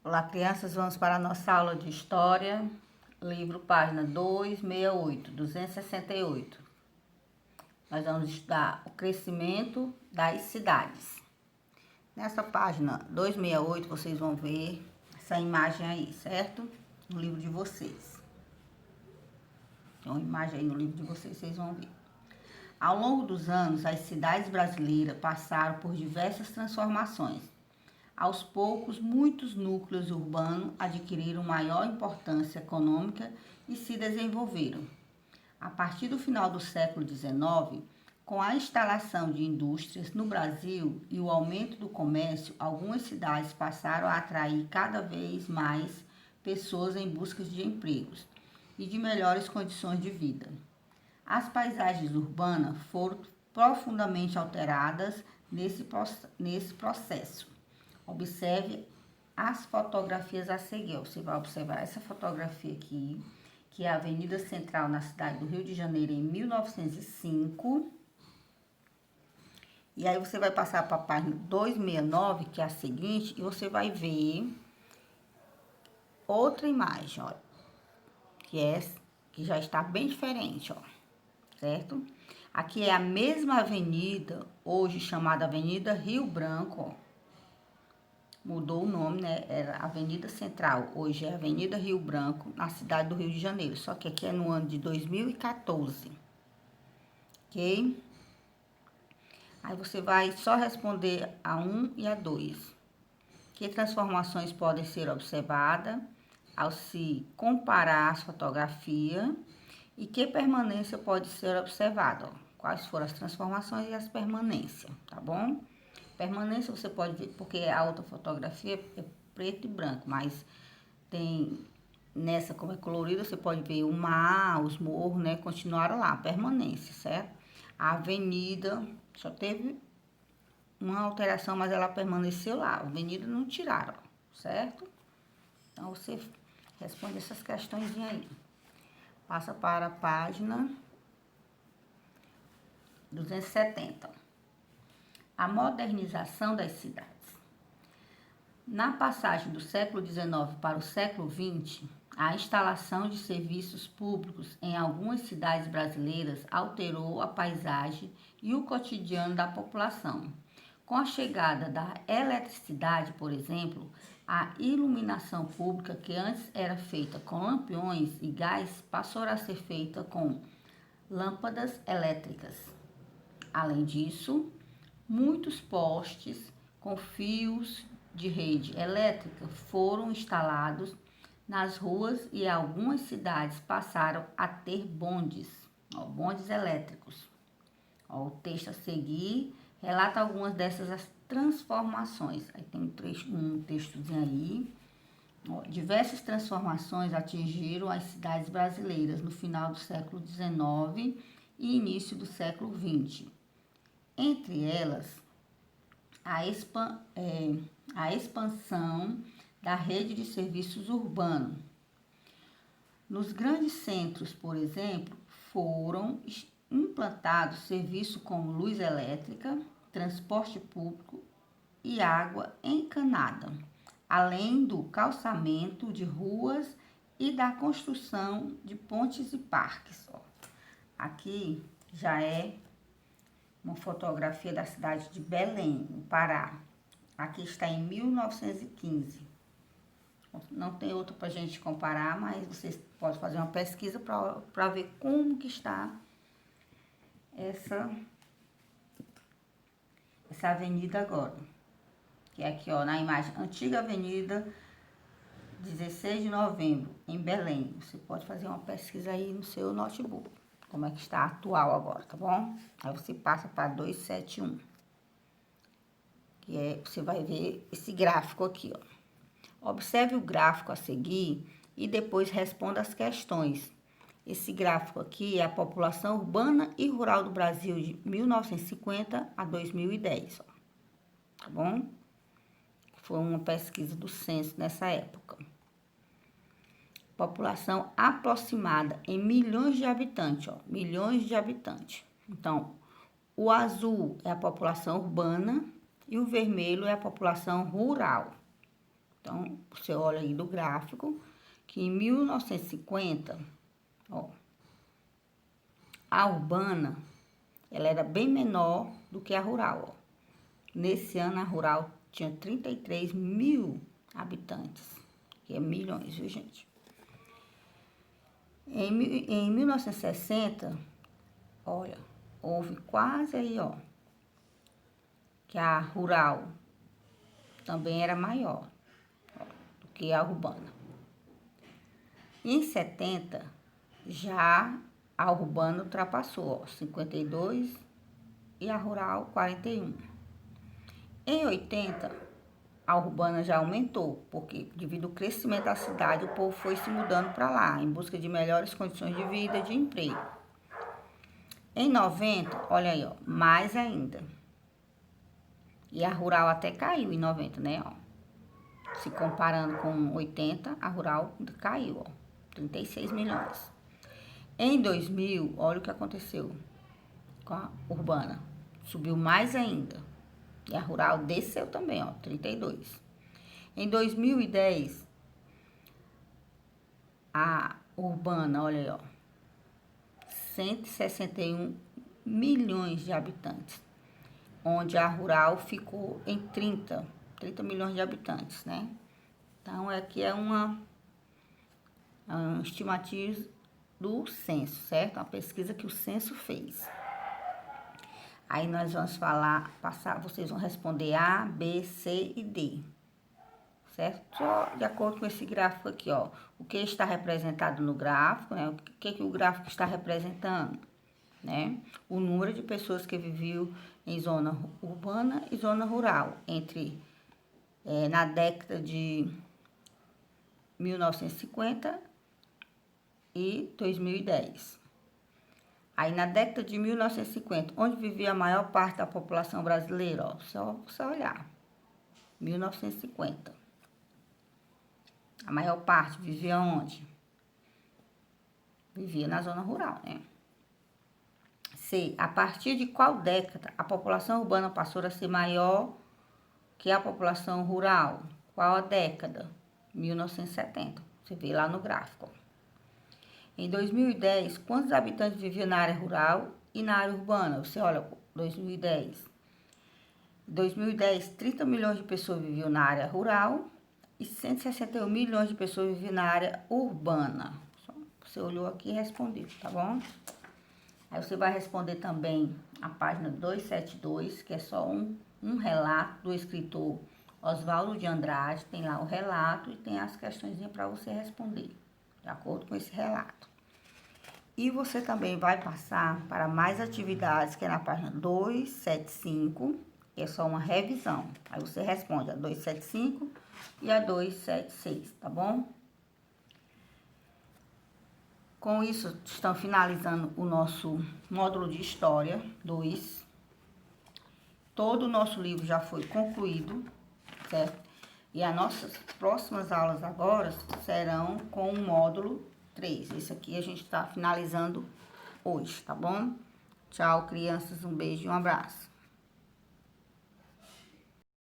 Olá, crianças, vamos para a nossa aula de História, livro página 268, 268. Nós vamos estudar o crescimento das cidades. Nessa página 268, vocês vão ver essa imagem aí, certo? No livro de vocês. Tem uma imagem aí no livro de vocês, vocês vão ver. Ao longo dos anos, as cidades brasileiras passaram por diversas transformações. Aos poucos, muitos núcleos urbanos adquiriram maior importância econômica e se desenvolveram. A partir do final do século XIX, com a instalação de indústrias no Brasil e o aumento do comércio, algumas cidades passaram a atrair cada vez mais pessoas em busca de empregos e de melhores condições de vida. As paisagens urbanas foram profundamente alteradas nesse processo. Observe as fotografias a seguir. Você vai observar essa fotografia aqui, que é a Avenida Central na cidade do Rio de Janeiro em 1905. E aí você vai passar para a página 269, que é a seguinte, e você vai ver outra imagem, ó, que já está bem diferente, ó, certo? Aqui é a mesma avenida, hoje chamada Avenida Rio Branco, ó. Mudou o nome, né? Era Avenida Central, hoje é Avenida Rio Branco, na cidade do Rio de Janeiro. Só que aqui é no ano de 2014, ok? Aí você vai só responder a 1 e a 2. Que transformações podem ser observadas ao se comparar as fotografias e que permanência pode ser observada? Ó. Quais foram as transformações e as permanências, tá bom? Permanência você pode ver, porque a outra fotografia é preto e branco, mas tem nessa, como é colorida, você pode ver o mar, os morros, né? Continuaram lá, permanência, certo? A avenida só teve uma alteração, mas ela permaneceu lá. A avenida não tiraram, certo? Então você responde essas questões aí. Passa para a página 270. A modernização das cidades. Na passagem do século XIX para o século XX, a instalação de serviços públicos em algumas cidades brasileiras alterou a paisagem e o cotidiano da população. Com a chegada da eletricidade, por exemplo, a iluminação pública, que antes era feita com lampiões e gás, passou a ser feita com lâmpadas elétricas. Além disso, muitos postes com fios de rede elétrica foram instalados nas ruas e algumas cidades passaram a ter bondes, bondes elétricos. O texto a seguir relata algumas dessas transformações. Aí tem um textozinho aí. Diversas transformações atingiram as cidades brasileiras no final do século XIX e início do século XX. Entre elas, a expansão da rede de serviços urbanos. Nos grandes centros, por exemplo, foram implantados serviços como luz elétrica, transporte público e água encanada, além do calçamento de ruas e da construção de pontes e parques. Aqui já é uma fotografia da cidade de Belém, no Pará. Aqui está em 1915. Não tem outro para a gente comparar, mas vocês podem fazer uma pesquisa para ver como que está essa avenida agora. Que é aqui, ó, na imagem, antiga avenida 16 de novembro, em Belém. Você pode fazer uma pesquisa aí no seu notebook. Como é que está atual agora, tá bom? Aí você passa para 271. Que é, você vai ver esse gráfico aqui, ó. Observe o gráfico a seguir e depois responda as questões. Esse gráfico aqui é a população urbana e rural do Brasil de 1950 a 2010, ó. Tá bom? Foi uma pesquisa do censo nessa época. População aproximada em milhões de habitantes, ó, milhões de habitantes. Então, o azul é a população urbana e o vermelho é a população rural. Então, você olha aí do gráfico que em 1950, ó, a urbana, ela era bem menor do que a rural, ó. Nesse ano, a rural tinha 33 mil habitantes, que é milhões, viu, gente? Em 1960, olha, houve quase aí, ó, que a rural também era maior, ó, do que a urbana. Em 70, já a urbana ultrapassou, ó, 52 e a rural 41. Em 80, a urbana já aumentou, porque devido ao crescimento da cidade, o povo foi se mudando para lá, em busca de melhores condições de vida e de emprego. Em 90, olha aí, ó, mais ainda. E a rural até caiu em 90, né, ó. Se comparando com 80, a rural caiu, ó, 36 milhões. Em 2000, olha o que aconteceu com a urbana. Subiu mais ainda. E a rural desceu também, ó, 32. Em 2010, a urbana, olha aí, ó, 161 milhões de habitantes, onde a rural ficou em 30 milhões de habitantes, né? Então, aqui é uma estimativa do censo, certo? Uma pesquisa que o censo fez. Aí nós vamos vocês vão responder A, B, C e D, certo? Só de acordo com esse gráfico aqui, ó. O que está representado no gráfico, né? O que o gráfico está representando, né? O número de pessoas que viviam em zona urbana e zona rural na década de 1950 e 2010. Aí, na década de 1950, onde vivia a maior parte da população brasileira? Ó, só você olhar. 1950. A maior parte vivia onde? Vivia na zona rural, né? C. A partir de qual década a população urbana passou a ser maior que a população rural? Qual a década? 1970. Você vê lá no gráfico. Em 2010, quantos habitantes viviam na área rural e na área urbana? Você olha, 2010. Em 2010, 30 milhões de pessoas viviam na área rural e 161 milhões de pessoas viviam na área urbana. Você olhou aqui e respondeu, tá bom? Aí você vai responder também a página 272, que é só um relato do escritor Oswaldo de Andrade. Tem lá o relato e tem as questões para você responder, de acordo com esse relato. E você também vai passar para mais atividades, que é na página 275, que é só uma revisão. Aí você responde a 275 e a 276, tá bom? Com isso, estamos finalizando o nosso módulo de História 2. Todo o nosso livro já foi concluído, certo? E as nossas próximas aulas agora serão com o módulo 3. Esse aqui a gente está finalizando hoje, tá bom? Tchau, crianças. Um beijo e um abraço.